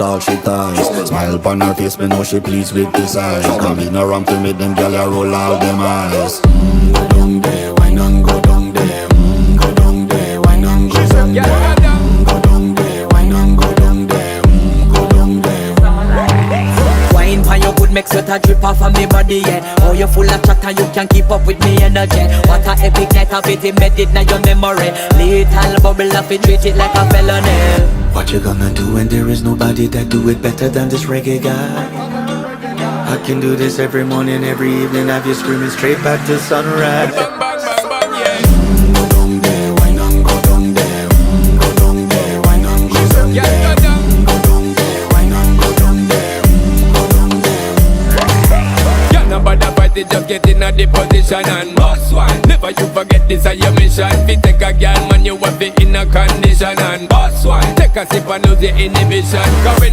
all she ties. Smile upon her face, me know she pleased with this eyes. Come in around to make them gyal a roll out them eyes. Go down there, wine and go down there. Go down there, wine and go down there. Go down there, wine and go down there. Go down there. Wine for your good make sweat a drip off of me body, yeah. Oh, you full of chatter, you can keep up with me energy. What a epic night of it, embedded in your memory. Little bubble up, it treat it like a felony. What you gonna do when there is nobody that do it better than this reggae guy? I can do this every morning, every evening, have you screaming straight back to sunrise. Go down there, wine and go down there. Go down there, wine and go down there. Go down there, wine and go down there. Go down there. Yeah, nobody fight it, just get in a the position and boss one. Never you forget this is your mission. Fi take a girl, man, you have it in a condition and boss one. Take a sip and lose your inhibition.